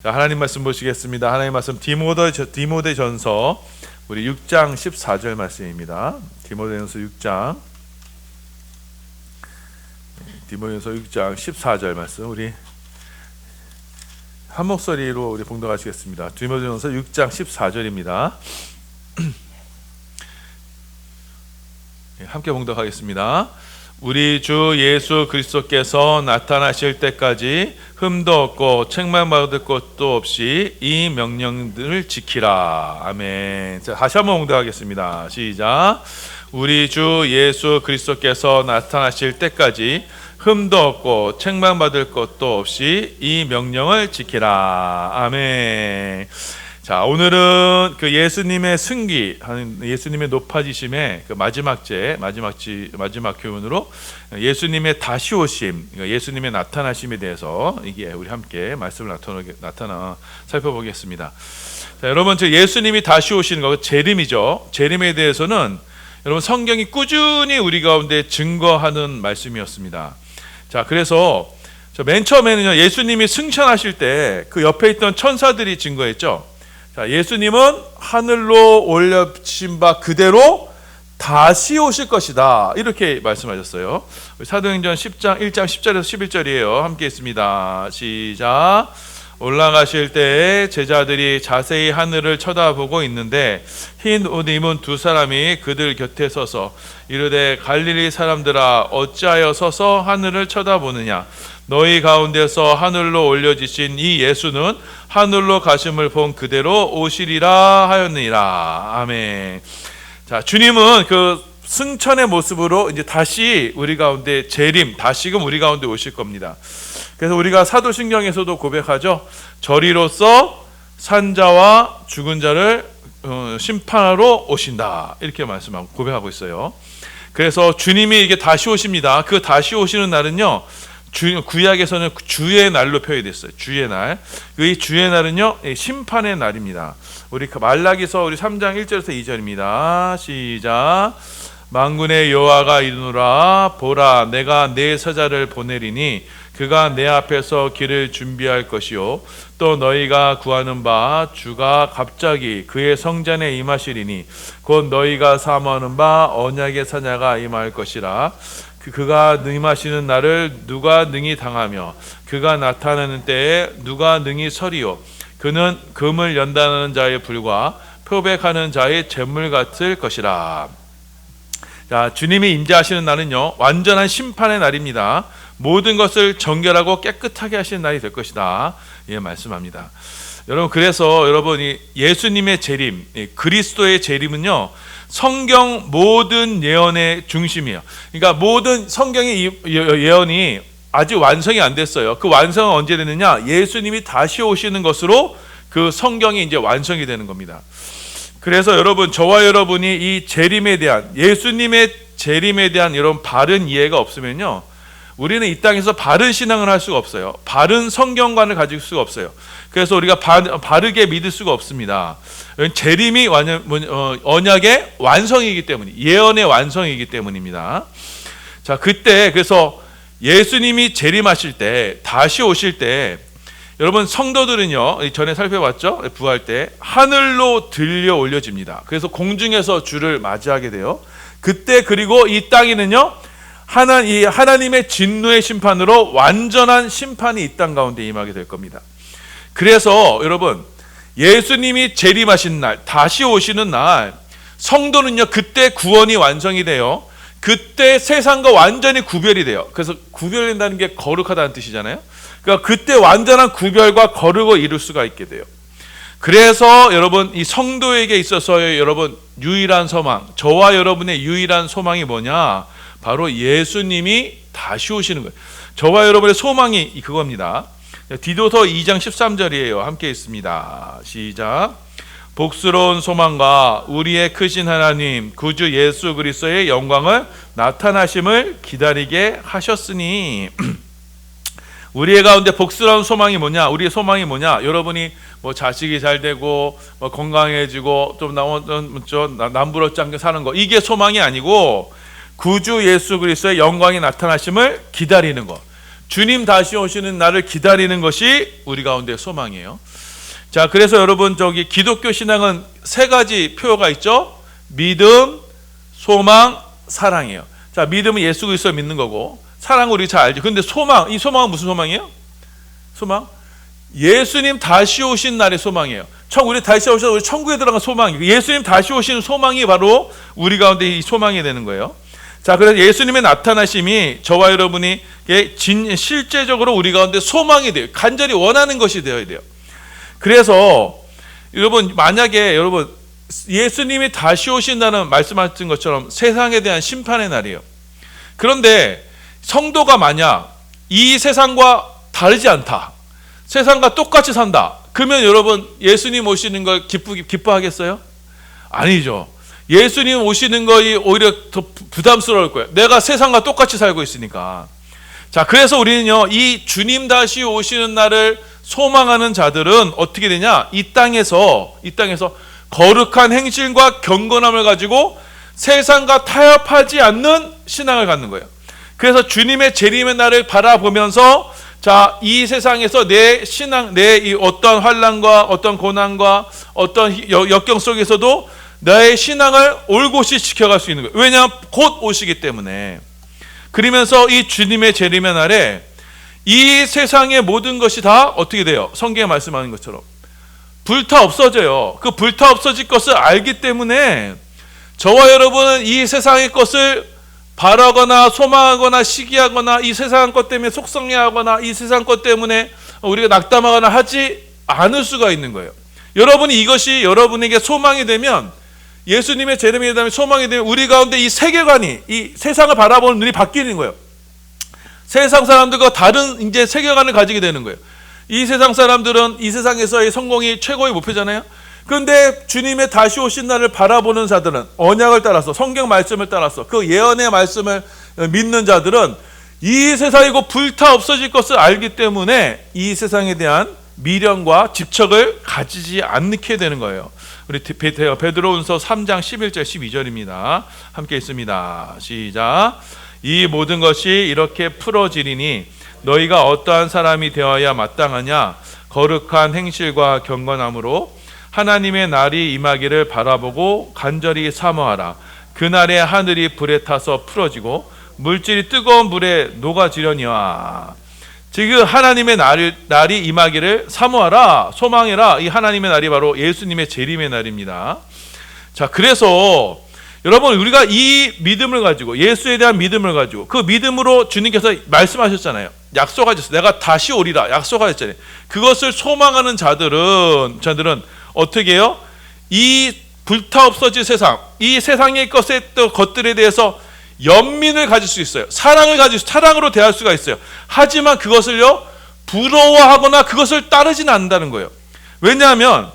자, 하나님 말씀 보시겠습니다. 하나님 말씀 디모데전서 우리 6장 14절 말씀입니다. 디모데전서 6장 14절 말씀 우리 한 목소리로 우리 봉독하시겠습니다. 디모데전서 6장 14절입니다. 함께 봉독하겠습니다. 우리 주 예수 그리스도께서 나타나실 때까지 흠도 없고 책망받을 것도 없이 이 명령들을 지키라. 아멘. 자, 다시 한번 봉독하겠습니다. 시작. 우리 주 예수 그리스도께서 나타나실 때까지 흠도 없고 책망받을 것도 없이 이 명령을 지키라. 아멘. 자, 오늘은 그 예수님의 승기, 예수님의 높아지심의 그 마지막 교훈으로 예수님의 다시 오심, 예수님의 나타나심에 대해서 이게 우리 함께 말씀을 살펴보겠습니다. 자, 여러분, 예수님이 다시 오시는 거 재림이죠. 재림에 대해서는 여러분 성경이 꾸준히 우리 가운데 증거하는 말씀이었습니다. 자, 그래서 맨 처음에는요, 예수님이 승천하실 때 그 옆에 있던 천사들이 증거했죠. 자, 예수님은 하늘로 올려진 바 그대로 다시 오실 것이다. 이렇게 말씀하셨어요. 사도행전 10장 1장 10절에서 11절이에요. 함께 있습니다. 시작. 올라가실 때에 제자들이 자세히 하늘을 쳐다보고 있는데 흰 옷 입은 두 사람이 그들 곁에 서서 이르되 갈릴리 사람들아 어찌하여 서서 하늘을 쳐다보느냐. 너희 가운데서 하늘로 올려지신 이 예수는 하늘로 가심을 본 그대로 오시리라 하였느니라. 아멘. 자, 주님은 그 승천의 모습으로 이제 다시 우리 가운데 재림, 다시금 우리 가운데 오실 겁니다. 그래서 우리가 사도신경에서도 고백하죠. 저리로서 산자와 죽은 자를 심판하러 오신다. 이렇게 말씀하고 고백하고 있어요. 그래서 주님이 이게 다시 오십니다. 그 다시 오시는 날은요, 구약에서는 주의 날로 표현됐어요. 주의 날. 이 주의 날은요, 심판의 날입니다. 우리 말라기서 우리 3장 1절에서 2절입니다. 시작. 만군의 여호와가 이르노라 보라 내가 내 사자를 보내리니 그가 내 앞에서 길을 준비할 것이요 또 너희가 구하는 바 주가 갑자기 그의 성전에 임하시리니 곧 너희가 사모하는 바 언약의 사자가 임할 것이라. 그가 임하시는 날을 누가 능히 당하며 그가 나타나는 때에 누가 능히 서리요. 그는 금을 연단하는 자의 불과 표백하는 자의 재물 같을 것이라. 자, 주님이 임재하시는 날은요, 완전한 심판의 날입니다. 모든 것을 정결하고 깨끗하게 하시는 날이 될 것이다. 예, 말씀합니다. 여러분, 그래서 여러분이 예수님의 재림, 그리스도의 재림은요, 성경 모든 예언의 중심이에요. 그러니까 모든 성경의 예언이 아직 완성이 안 됐어요. 그 완성은 언제 되느냐? 예수님이 다시 오시는 것으로 그 성경이 이제 완성이 되는 겁니다. 그래서 여러분, 저와 여러분이 이 재림에 대한, 예수님의 재림에 대한 이런 바른 이해가 없으면요, 우리는 이 땅에서 바른 신앙을 할 수가 없어요. 바른 성경관을 가질 수가 없어요. 그래서 우리가 바르게 믿을 수가 없습니다. 재림이 언약의 완성이기 때문에, 예언의 완성이기 때문입니다. 자, 그때 그래서 예수님이 재림하실 때, 다시 오실 때, 여러분 성도들은요, 전에 살펴봤죠? 부활 때 하늘로 들려 올려집니다. 그래서 공중에서 주를 맞이하게 돼요. 그때 그리고 이 땅에는요, 하나님의 진노의 심판으로 완전한 심판이 이 땅 가운데 임하게 될 겁니다. 그래서 여러분, 예수님이 재림하신 날, 다시 오시는 날, 성도는요, 그때 구원이 완성이 돼요. 그때 세상과 완전히 구별이 돼요. 그래서 구별된다는 게 거룩하다는 뜻이잖아요. 그러니까 그때 완전한 구별과 거룩을 이룰 수가 있게 돼요. 그래서 여러분, 이 성도에게 있어서의 여러분 유일한 소망, 저와 여러분의 유일한 소망이 뭐냐? 바로 예수님이 다시 오시는 거예요. 저와 여러분의 소망이 그겁니다. 디도서 2장 13절이에요. 함께 있습니다. 시작. 복스러운 소망과 우리의 크신 하나님 구주 예수 그리스도의 영광을 나타나심을 기다리게 하셨으니. 우리의 가운데 복스러운 소망이 뭐냐? 우리의 소망이 뭐냐? 여러분이 뭐 자식이 잘 되고 뭐 건강해지고 좀 남부럽지 않게 사는 거, 이게 소망이 아니고 구주 예수 그리스도의 영광이 나타나심을 기다리는 것. 주님 다시 오시는 날을 기다리는 것이 우리 가운데 소망이에요. 자, 그래서 여러분 저기 기독교 신앙은 세 가지 표어가 있죠. 믿음, 소망, 사랑이에요. 자, 믿음은 예수 그리스도 믿는 거고, 사랑은 우리 잘 알죠. 근데 소망, 이 소망은 무슨 소망이에요? 소망? 예수님 다시 오신 날의 소망이에요. 우리 다시 오셔서 우리 천국에 들어간 소망이, 예수님 다시 오시는 소망이 바로 우리 가운데 이 소망이 되는 거예요. 자, 그래서 예수님의 나타나심이 저와 여러분이 실제적으로 우리 가운데 소망이 돼요. 간절히 원하는 것이 되어야 돼요. 그래서 여러분, 만약에 여러분 예수님이 다시 오신다는 말씀하신 것처럼 세상에 대한 심판의 날이에요. 그런데 성도가 만약 이 세상과 다르지 않다, 세상과 똑같이 산다, 그러면 여러분 예수님 오시는 걸 기뻐하겠어요? 아니죠. 예수님 오시는 것이 오히려 더 부담스러울 거예요. 내가 세상과 똑같이 살고 있으니까. 자, 그래서 우리는요, 이 주님 다시 오시는 날을 소망하는 자들은 어떻게 되냐? 이 땅에서 거룩한 행실과 경건함을 가지고 세상과 타협하지 않는 신앙을 갖는 거예요. 그래서 주님의 재림의 날을 바라보면서, 자, 이 세상에서 내 신앙, 내 이 어떤 환난과 어떤 고난과 어떤 역경 속에서도 나의 신앙을 올곧이 지켜갈 수 있는 거예요. 왜냐하면 곧 오시기 때문에. 그러면서 이 주님의 재림의 날에 이 세상의 모든 것이 다 어떻게 돼요? 성경에 말씀하는 것처럼 불타 없어져요. 그 불타 없어질 것을 알기 때문에 저와 여러분은 이 세상의 것을 바라거나 소망하거나 시기하거나 이 세상 것 때문에 속상해하거나 이 세상 것 때문에 우리가 낙담하거나 하지 않을 수가 있는 거예요. 여러분이 이것이 여러분에게 소망이 되면, 예수님의 재림에 대한 소망이 되면 우리 가운데 이 세계관이, 이 세상을 바라보는 눈이 바뀌는 거예요. 세상 사람들과 다른 이제 세계관을 가지게 되는 거예요. 이 세상 사람들은 이 세상에서의 성공이 최고의 목표잖아요. 그런데 주님의 다시 오신 날을 바라보는 자들은, 언약을 따라서, 성경 말씀을 따라서 그 예언의 말씀을 믿는 자들은 이 세상이 곧 불타 없어질 것을 알기 때문에 이 세상에 대한 미련과 집착을 가지지 않게 되는 거예요. 우리 베드로전서 3장 11절 12절입니다. 함께 있습니다. 시작. 이 모든 것이 이렇게 풀어지리니 너희가 어떠한 사람이 되어야 마땅하냐? 거룩한 행실과 경건함으로 하나님의 날이 임하기를 바라보고 간절히 사모하라. 그날에 하늘이 불에 타서 풀어지고 물질이 뜨거운 물에 녹아지려니와. 지금 하나님의 날이 임하기를 사모하라, 소망해라. 이 하나님의 날이 바로 예수님의 재림의 날입니다. 자, 그래서 여러분, 우리가 이 믿음을 가지고, 예수에 대한 믿음을 가지고, 그 믿음으로 주님께서 말씀하셨잖아요. 약속하셨어요. 내가 다시 오리라 약속하셨잖아요. 그것을 소망하는 자들은 어떻게 해요? 이 불타 없어질 세상, 이 세상의 것들에 대해서 연민을 가질 수 있어요. 사랑으로 대할 수가 있어요. 하지만 그것을요, 부러워하거나 그것을 따르지는 않는다는 거예요. 왜냐하면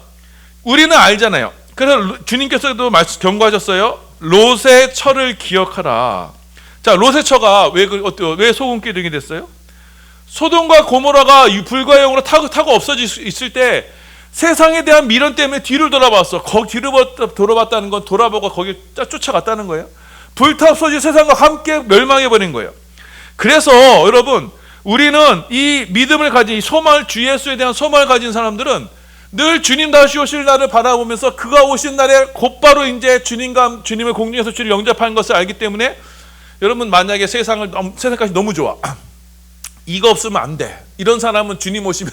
우리는 알잖아요. 그래서 주님께서도 경고하셨어요. 롯의 처를 기억하라. 자, 롯의 처가 왜 소금 기둥이 됐어요? 소돔과 고모라가 불과 영으로 타고 없어질 있을 때 세상에 대한 미련 때문에 뒤를 돌아봤어. 뒤를 돌아봤다는 건 돌아보고 거기 쫓아갔다는 거예요. 불타 없어질 세상과 함께 멸망해버린 거예요. 그래서 여러분, 우리는 이 믿음을 가진, 주 예수에 대한 소망을 가진 사람들은 늘 주님 다시 오실 날을 바라보면서 그가 오신 날에 곧바로 이제 주님의 공중에서 주를 영접하는 것을 알기 때문에, 여러분 만약에 세상까지 너무 좋아, 이거 없으면 안 돼, 이런 사람은 주님 오시면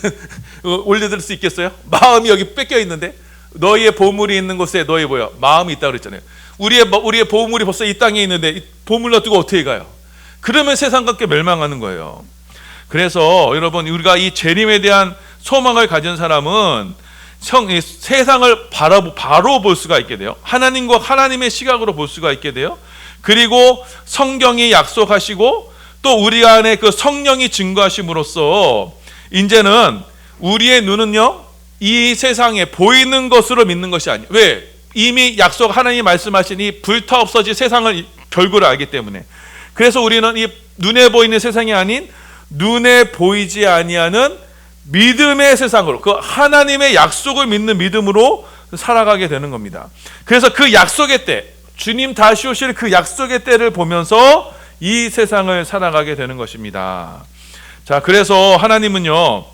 올려드릴 수 있겠어요? 마음이 여기 뺏겨 있는데, 너희의 보물이 있는 곳에 너희 마음이 있다고 그랬잖아요. 우리의 보물이 벌써 이 땅에 있는데 이 보물 놔두고 어떻게 가요? 그러면 세상과 함께 멸망하는 거예요. 그래서 여러분, 우리가 이 재림에 대한 소망을 가진 사람은 세상을 바로 볼 수가 있게 돼요. 하나님과 하나님의 시각으로 볼 수가 있게 돼요. 그리고 성경이 약속하시고 또 우리 안에 그 성령이 증거하심으로써 이제는 우리의 눈은요, 이 세상에 보이는 것으로 믿는 것이 아니에요. 왜? 이미 하나님이 말씀하신 이 불타 없어질 세상을 결과를 알기 때문에. 그래서 우리는 이 눈에 보이는 세상이 아닌 눈에 보이지 아니하는 믿음의 세상으로, 그 하나님의 약속을 믿는 믿음으로 살아가게 되는 겁니다. 그래서 그 약속의 때, 주님 다시 오실 그 약속의 때를 보면서 이 세상을 살아가게 되는 것입니다. 자, 그래서 하나님은요,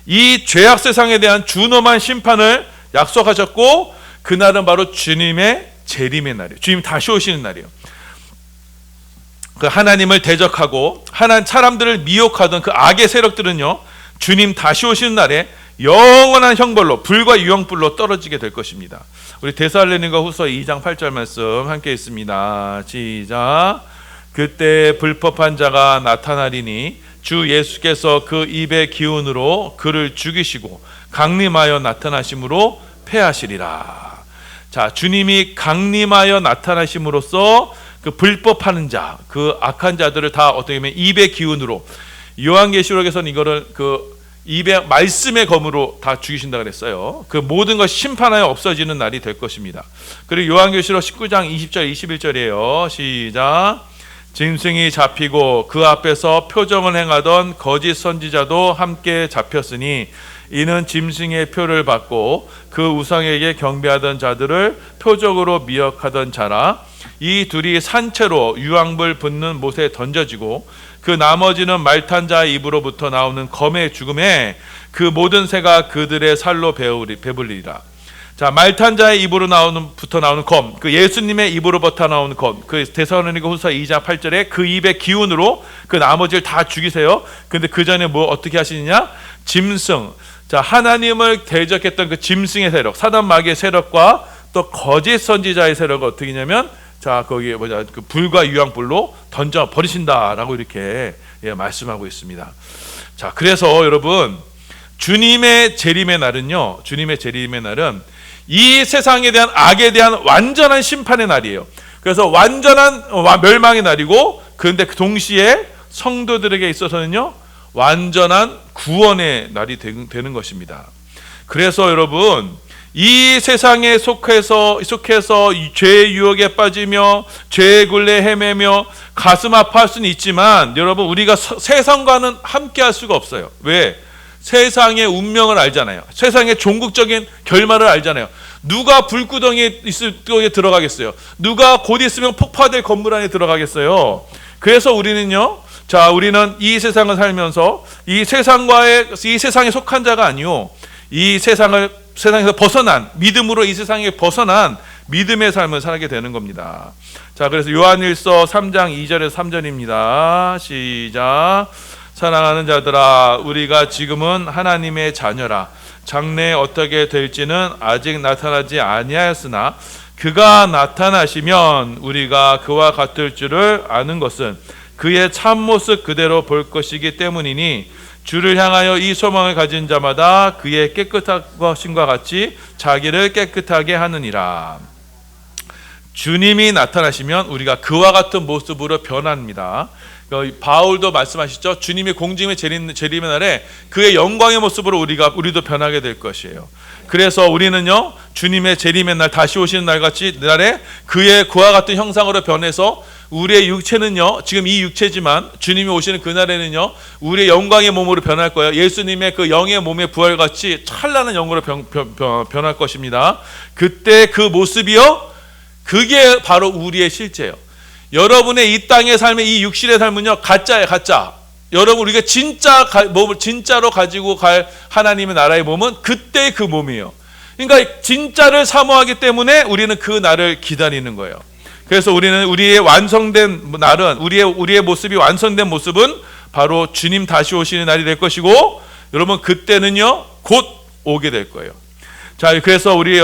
이 죄악 세상에 대한 준엄한 심판을 약속하셨고, 그날은 바로 주님의 재림의 날이에요. 주님 다시 오시는 날이에요. 그 하나님을 대적하고 사람들을 미혹하던 그 악의 세력들은요, 주님 다시 오시는 날에 영원한 형벌로, 불과 유황불로 떨어지게 될 것입니다. 우리 데살로니가 후서 2장 8절 말씀 함께 있습니다. 시작. 그때 불법한 자가 나타나리니 주 예수께서 그 입의 기운으로 그를 죽이시고 강림하여 나타나심으로 패하시리라. 자, 주님이 강림하여 나타나심으로써 그 불법하는 자, 그 악한 자들을 다 어떻게 보면 입의 기운으로, 요한계시록에서는 이거를 그 입의 말씀의 검으로 다 죽이신다 그랬어요. 그 모든 것이 심판하여 없어지는 날이 될 것입니다. 그리고 요한계시록 19장 20절 21절이에요. 시작. 짐승이 잡히고 그 앞에서 표정을 행하던 거짓 선지자도 함께 잡혔으니 이는 짐승의 표를 받고 그 우상에게 경배하던 자들을 표적으로 미혹하던 자라. 이 둘이 산채로 유황불 붙는 못에 던져지고 그 나머지는 말탄 자의 입으로부터 나오는 검의 죽음에 그 모든 새가 그들의 살로 배불리리라. 자, 말탄 자의 입으로 붙어 나오는 검, 그 예수님의 입으로부터 나오는 검, 그 데살로니가 후서 2장 8절에 그 입의 기운으로 그 나머지를 다 죽이세요. 근데 그 전에 뭐 어떻게 하시느냐? 짐승, 자, 하나님을 대적했던 그 짐승의 세력, 사단 마귀의 세력과 또 거짓 선지자의 세력을 어떻게 하냐면, 자, 거기에 그 불과 유황불로 던져 버리신다라고 이렇게 말씀하고 있습니다. 자, 그래서 여러분, 주님의 재림의 날은요, 주님의 재림의 날은 이 세상에 대한 악에 대한 완전한 심판의 날이에요. 그래서 완전한 멸망의 날이고, 그런데 그 동시에 성도들에게 있어서는요, 완전한 구원의 날이 되는 것입니다. 그래서 여러분, 이 세상에 속해서 죄의 유혹에 빠지며 죄의 굴레에 헤매며 가슴 아파할 수는 있지만, 여러분, 우리가 세상과는 함께 할 수가 없어요. 왜? 세상의 운명을 알잖아요. 세상의 종국적인 결말을 알잖아요. 누가 불구덩이에 들어가겠어요? 누가 곧 있으면 폭파될 건물 안에 들어가겠어요? 그래서 우리는요, 자, 우리는 이 세상을 살면서 이 세상에 속한 자가 아니요, 이 세상에서 벗어난, 믿음으로 이 세상에 벗어난 믿음의 삶을 살게 되는 겁니다. 자, 그래서 요한일서 3장 2절에서 3절입니다. 시작. 사랑하는 자들아, 우리가 지금은 하나님의 자녀라. 장래에 어떻게 될지는 아직 나타나지 아니하였으나 그가 나타나시면 우리가 그와 같을 줄을 아는 것은 그의 참모습 그대로 볼 것이기 때문이니, 주를 향하여 이 소망을 가진 자마다 그의 깨끗하심과 같이 자기를 깨끗하게 하느니라. 주님이 나타나시면 우리가 그와 같은 모습으로 변합니다. 바울도 말씀하시죠. 주님이 공중의 재림의 날에 그의 영광의 모습으로 우리도 변하게 될 것이에요. 그래서 우리는요, 주님의 재림의 날, 다시 오시는 날에 그와 같은 형상으로 변해서 우리의 육체는요, 지금 이 육체지만 주님이 오시는 그날에는요, 우리의 영광의 몸으로 변할 거예요. 예수님의 그 영의 몸의 부활같이 찬란한 영으로 변할 것입니다. 그때 그 모습이요, 그게 바로 우리의 실제예요. 여러분의 이 땅의 삶의 이 육신의 삶은요, 가짜예요, 가짜. 여러분, 우리가 진짜 몸을 진짜로 가지고 갈 하나님의 나라의 몸은 그때 그 몸이에요. 그러니까 진짜를 사모하기 때문에 우리는 그 날을 기다리는 거예요. 그래서 우리는 우리의 완성된 날은, 우리의 모습이 완성된 모습은 바로 주님 다시 오시는 날이 될 것이고, 여러분, 그때는요, 곧 오게 될 거예요. 자, 그래서 우리의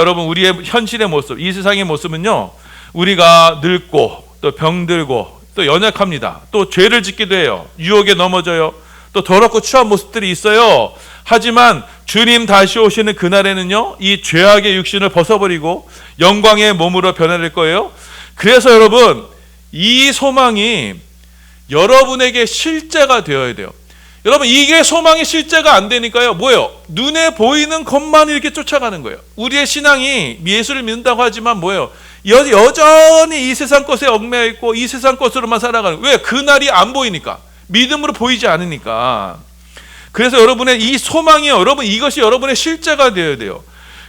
현실의 모습, 이 세상의 모습은요, 우리가 늙고 또 병들고 또 연약합니다. 또 죄를 짓기도 해요. 유혹에 넘어져요. 또 더럽고 추한 모습들이 있어요. 하지만 주님 다시 오시는 그날에는요, 이 죄악의 육신을 벗어버리고 영광의 몸으로 변화될 거예요. 그래서 여러분, 이 소망이 여러분에게 실제가 되어야 돼요. 여러분, 이게 소망이 실제가 안 되니까요, 뭐예요? 눈에 보이는 것만 이렇게 쫓아가는 거예요. 우리의 신앙이 예수를 믿는다고 하지만 뭐예요? 여전히 이 세상 것에 얽매여 있고 이 세상 것으로만 살아가는 거예요. 왜? 그날이 안 보이니까. 믿음으로 보이지 않으니까. 그래서 여러분의 이 소망이, 여러분, 이것이 여러분의 실제가 되어야 돼요.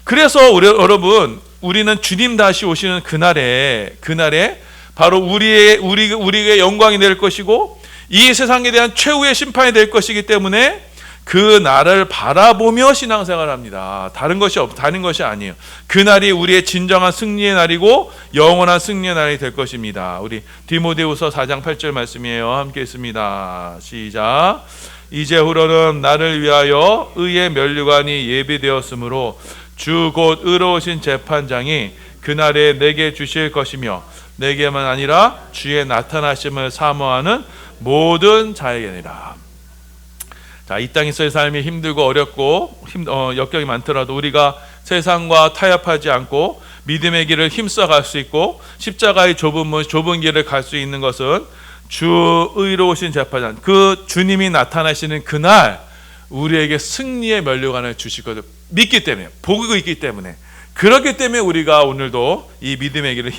그래서 여러분, 우리는 주님 다시 오시는 그날에 바로 우리의 영광이 될 것이고, 이 세상에 대한 최후의 심판이 될 것이기 때문에 그 날을 바라보며 신앙생활을 합니다. 다른 것이 아니에요. 그날이 우리의 진정한 승리의 날이고 영원한 승리의 날이 될 것입니다. 우리 디모데후서 4장 8절 말씀이에요. 함께 읽습니다. 시작. 이제후로는 나를 위하여 의의 면류관이 예비되었으므로 주 곧 의로우신 재판장이 그날에 내게 주실 것이며 내게만 아니라 주의 나타나심을 사모하는 모든 자에게니라. 자, 이 땅에서의 삶이 힘들고 어렵고 역경이 많더라도 우리가 세상과 타협하지 않고 믿음의 길을 힘써 갈 수 있고 십자가의 좁은 길을 갈 수 있는 것은 주 의로우신 재판장, 그 주님이 나타나시는 그날 우리에게 승리의 면류관을 주실 것을 믿기 때문에, 보고 있기 때문에, 그렇기 때문에 우리가 오늘도 이 믿음의 길을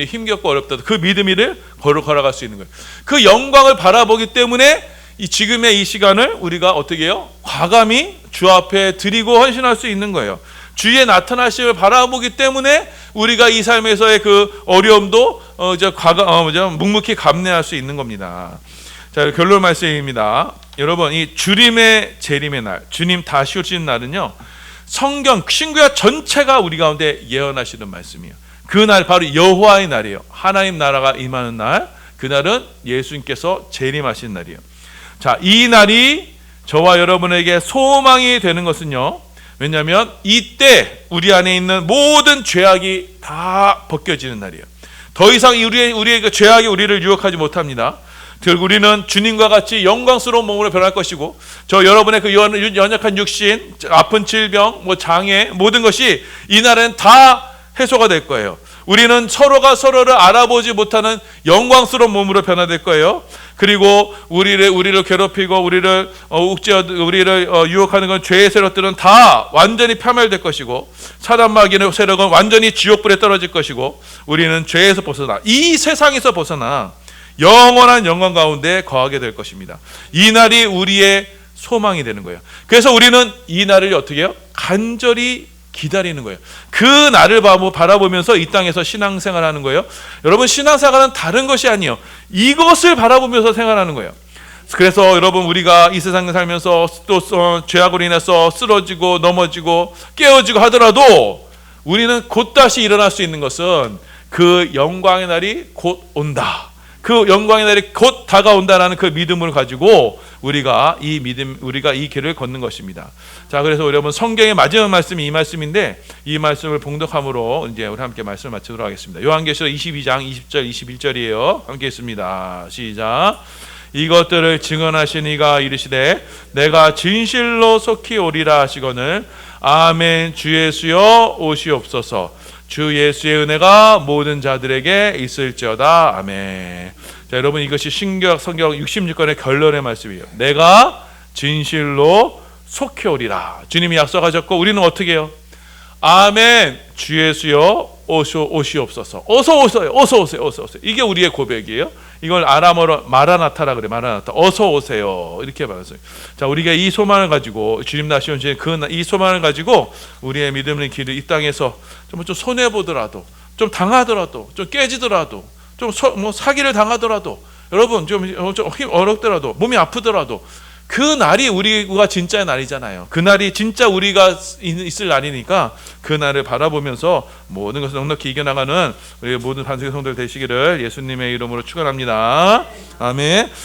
힘겹고 어렵다도 그 믿음의 길을 걸어갈 수 있는 거예요. 그 영광을 바라보기 때문에 이 지금의 이 시간을 우리가 어떻게 해요? 과감히 주 앞에 드리고 헌신할 수 있는 거예요. 주의 나타나심을 바라보기 때문에 우리가 이 삶에서의 그 어려움도 묵묵히 감내할 수 있는 겁니다. 자, 결론 말씀입니다. 여러분, 이 주님의 재림의 날, 주님 다시 오시는 날은요, 성경 신구약 전체가 우리 가운데 예언하시는 말씀이에요. 그날 바로 여호와의 날이에요. 하나님 나라가 임하는 날, 그날은 예수님께서 재림하신 날이에요. 자, 이 날이 저와 여러분에게 소망이 되는 것은요, 왜냐하면 이때 우리 안에 있는 모든 죄악이 다 벗겨지는 날이에요. 더 이상 우리의 그 죄악이 우리를 유혹하지 못합니다. 결국 우리는 주님과 같이 영광스러운 몸으로 변할 것이고, 저 여러분의 그 연약한 육신, 아픈 질병, 장애, 모든 것이 이날엔 다 해소가 될 거예요. 우리는 서로가 서로를 알아보지 못하는 영광스러운 몸으로 변화될 거예요. 그리고 우리를 괴롭히고 우리를 유혹하는 건 죄의 세력들은 다 완전히 파멸될 것이고, 사단 마귀의 세력은 완전히 지옥불에 떨어질 것이고, 우리는 죄에서 벗어나, 이 세상에서 벗어나 영원한 영광 가운데 거하게 될 것입니다. 이 날이 우리의 소망이 되는 거예요. 그래서 우리는 이 날을 어떻게 해요? 간절히 기다리는 거예요. 그 날을 바라보면서 이 땅에서 신앙생활하는 거예요. 여러분, 신앙생활은 다른 것이 아니에요. 이것을 바라보면서 생활하는 거예요. 그래서 여러분, 우리가 이 세상에 살면서 또 죄악으로 인해서 쓰러지고 넘어지고 깨어지고 하더라도 우리는 곧 다시 일어날 수 있는 것은 그 영광의 날이 곧 온다, 그 영광의 날이 곧 다가온다라는 그 믿음을 가지고 우리가 이 길을 걷는 것입니다. 자, 그래서 여러분, 성경의 마지막 말씀이 이 말씀인데, 이 말씀을 봉독함으로 이제 우리 함께 말씀을 마치도록 하겠습니다. 요한계시록 22장 20절 21절이에요. 함께 읽습니다. 시작. 이것들을 증언하신 이가 이르시되 내가 진실로 속히 오리라 하시거늘 아멘. 주 예수여 오시옵소서. 주 예수의 은혜가 모든 자들에게 있을지어다. 아멘. 자, 여러분, 이것이 신구약 성경 66권의 결론의 말씀이에요. 내가 진실로 속히 오리라. 주님이 약속하셨고 우리는 어떻게 해요? 아멘. 주 예수여 오시옵소서. 어서 오세요. 어서 오세요. 어서 오세요. 이게 우리의 고백이에요. 이걸 아람어로 마라나타라 그래. 마라나타. 어서 오세요. 이렇게 말했어요. 자, 우리가 이 소망을 가지고, 주님 다시 오신 이 소망을 가지고 우리의 믿음의 길을 이 땅에서 좀 손해 보더라도, 좀 당하더라도, 좀 깨지더라도, 좀 사기를 당하더라도, 여러분 좀 어렵더라도, 몸이 아프더라도, 그 날이 우리가 진짜의 날이잖아요. 그 날이 진짜 우리가 있을 날이니까 그 날을 바라보면서 모든 것을 넉넉히 이겨나가는 우리 모든 반석의 성도들 되시기를 예수님의 이름으로 축원합니다. 아멘.